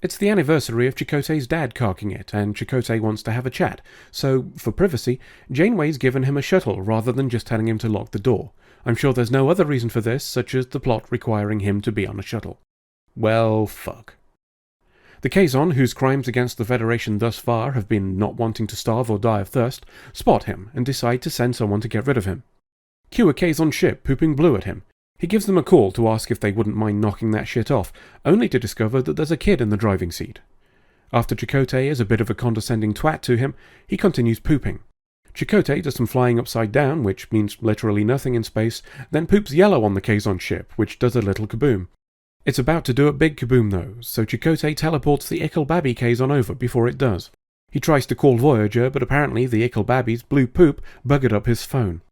It's the anniversary of Chakotay's dad carking it, and Chakotay wants to have a chat, so, for privacy, Janeway's given him a shuttle rather than just telling him to lock the door. I'm sure there's no other reason for this, such as the plot requiring him to be on a shuttle. Well, fuck. The Kazon, whose crimes against the Federation thus far have been not wanting to starve or die of thirst, spot him and decide to send someone to get rid of him. Cue a Kazon ship pooping blue at him. He gives them a call to ask if they wouldn't mind knocking that shit off, only to discover that there's a kid in the driving seat. After Chakotay is a bit of a condescending twat to him, he continues pooping. Chakotay does some flying upside down, which means literally nothing in space, then poops yellow on the Kazon ship, which does a little kaboom. It's about to do a big kaboom though, so Chakotay teleports the ehole Kazon over before it does. He tries to call Voyager, but apparently the ehole blue poop buggered up his phone.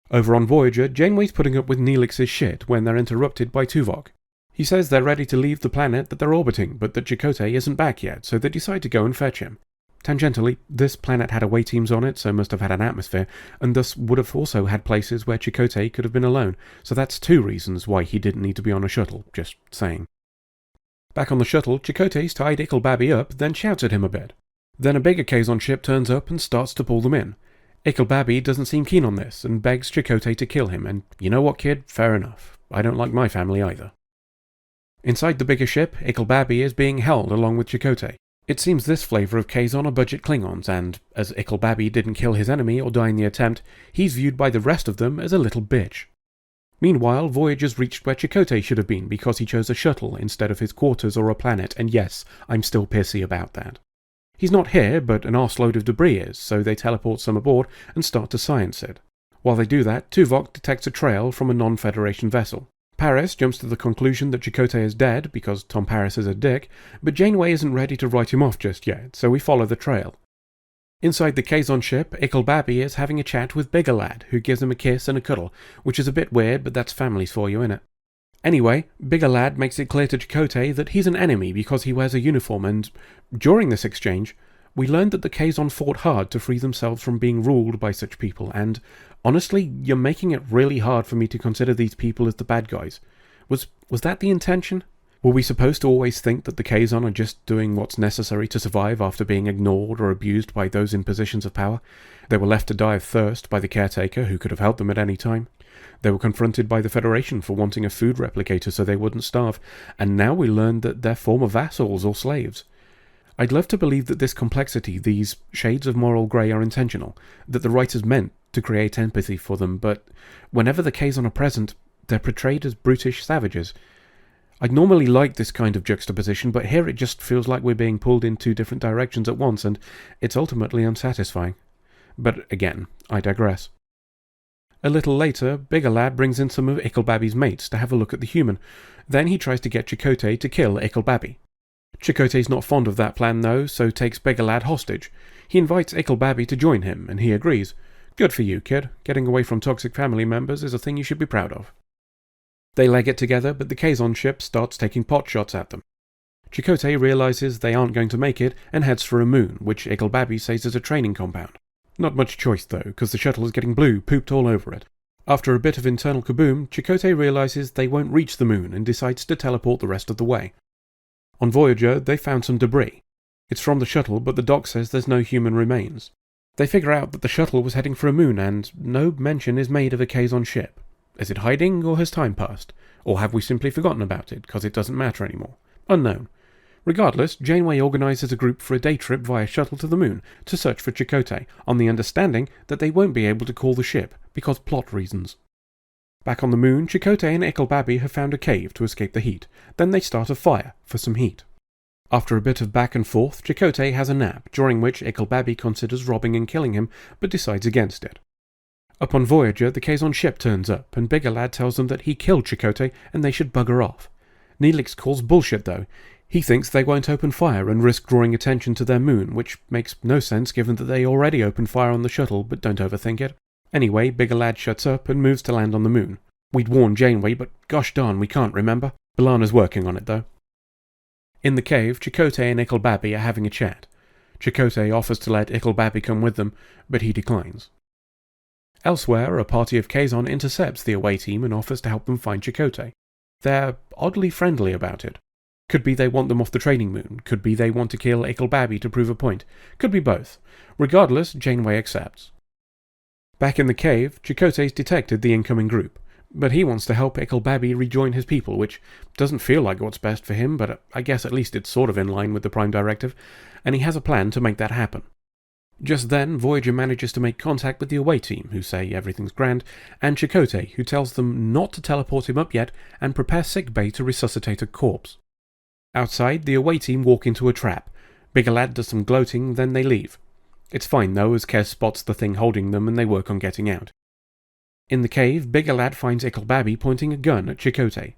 Over on Voyager, Janeway's putting up with Neelix's shit when they're interrupted by Tuvok. He says they're ready to leave the planet that they're orbiting, but that Chakotay isn't back yet, so they decide to go and fetch him. Tangentially, this planet had away teams on it, so must have had an atmosphere, and thus would have also had places where Chakotay could have been alone, so that's 2 reasons why he didn't need to be on a shuttle, just saying. Back on the shuttle, Chakotay's tied ehole up, then shouts at him a bit. Then a bigger Kazon ship turns up and starts to pull them in. ehole doesn't seem keen on this, and begs Chakotay to kill him, and you know what, kid? Fair enough. I don't like my family either. Inside the bigger ship, ehole is being held along with Chakotay. It seems this flavour of Kazon are budget Klingons, and, as ehole didn't kill his enemy or die in the attempt, he's viewed by the rest of them as a little bitch. Meanwhile, Voyager's reached where Chakotay should have been because he chose a shuttle instead of his quarters or a planet, and yes, I'm still pissy about that. He's not here, but an arseload of debris is, so they teleport some aboard and start to science it. While they do that, Tuvok detects a trail from a non-Federation vessel. Paris jumps to the conclusion that Chakotay is dead because Tom Paris is a dick, but Janeway isn't ready to write him off just yet, so we follow the trail. Inside the Kazon ship, ehole is having a chat with Bigger Lad, who gives him a kiss and a cuddle, which is a bit weird, but that's families for you, innit? Anyway, Bigger Lad makes it clear to Chakotay that he's an enemy because he wears a uniform, and during this exchange, we learned that the Kazon fought hard to free themselves from being ruled by such people, and honestly, you're making it really hard for me to consider these people as the bad guys. Was that the intention? Were we supposed to always think that the Kazon are just doing what's necessary to survive after being ignored or abused by those in positions of power? They were left to die of thirst by the caretaker who could have helped them at any time. They were confronted by the Federation for wanting a food replicator so they wouldn't starve, and now we learned that they're former vassals or slaves. I'd love to believe that this complexity, these shades of moral grey are intentional, that the writers meant to create empathy for them, but whenever the Kazon are present, they're portrayed as brutish savages. I'd normally like this kind of juxtaposition, but here it just feels like we're being pulled in 2 different directions at once, and it's ultimately unsatisfying. But again, I digress. A little later, Bigger Lad brings in some of ehole mates to have a look at the human. Then he tries to get Chakotay to kill ehole. Chakotay's not fond of that plan though, so takes Bigger Lad hostage. He invites ehole to join him, and he agrees. Good for you, kid. Getting away from toxic family members is a thing you should be proud of. They leg it together, but the Kazon ship starts taking pot shots at them. Chakotay realizes they aren't going to make it and heads for a moon, which ehole says is a training compound. Not much choice though, because the shuttle is getting blue pooped all over it. After a bit of internal kaboom, Chakotay realizes they won't reach the moon and decides to teleport the rest of the way. On Voyager, they found some debris. It's from the shuttle, but the doc says there's no human remains. They figure out that the shuttle was heading for a moon, and no mention is made of a Kazon ship. Is it hiding, or has time passed? Or have we simply forgotten about it, because it doesn't matter anymore? Unknown. Regardless, Janeway organises a group for a day trip via shuttle to the moon to search for Chakotay, on the understanding that they won't be able to call the ship, because plot reasons. Back on the moon, Chakotay and ehole have found a cave to escape the heat. Then they start a fire for some heat. After a bit of back and forth, Chakotay has a nap, during which ehole considers robbing and killing him, but decides against it. Up on Voyager, the Kazon ship turns up, and Bigger Lad tells them that he killed Chakotay and they should bugger off. Neelix calls bullshit though. He thinks they won't open fire and risk drawing attention to their moon, which makes no sense given that they already opened fire on the shuttle, but don't overthink it. Anyway, Bigger Lad shuts up and moves to land on the moon. We'd warned Janeway, but gosh darn, we can't remember. B'Elanna's working on it though. In the cave, Chakotay and ehole are having a chat. Chakotay offers to let ehole come with them, but he declines. Elsewhere, a party of Kazon intercepts the away team and offers to help them find Chakotay. They're oddly friendly about it. Could be they want them off the training moon. Could be they want to kill ehole to prove a point. Could be both. Regardless, Janeway accepts. Back in the cave, Chakotay's detected the incoming group, but he wants to help ehole rejoin his people, which doesn't feel like what's best for him, but I guess at least it's sort of in line with the Prime Directive, and he has a plan to make that happen. Just then, Voyager manages to make contact with the away team, who say everything's grand, and Chakotay, who tells them not to teleport him up yet and prepare sickbay to resuscitate a corpse. Outside, the away team walk into a trap. Bigger does some gloating, then they leave. It's fine though, as Kez spots the thing holding them and they work on getting out. In the cave, Bigger finds ehole pointing a gun at Chakotay.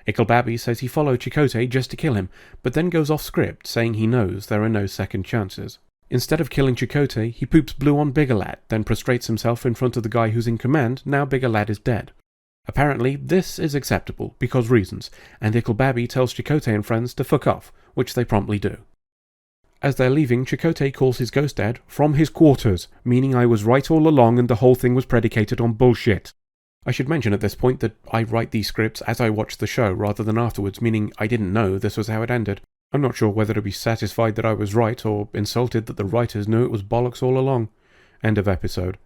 ehole says he followed Chakotay just to kill him, but then goes off script, saying he knows there are no second chances. Instead of killing Chakotay, he poops blue on Bigger, then prostrates himself in front of the guy who's in command, now Bigger is dead. Apparently, this is acceptable, because reasons, and ehole tells Chakotay and friends to fuck off, which they promptly do. As they're leaving, Chakotay calls his ghost dad from his quarters, meaning I was right all along and the whole thing was predicated on bullshit. I should mention at this point that I write these scripts as I watch the show rather than afterwards, meaning I didn't know this was how it ended. I'm not sure whether to be satisfied that I was right or insulted that the writers knew it was bollocks all along. End of episode.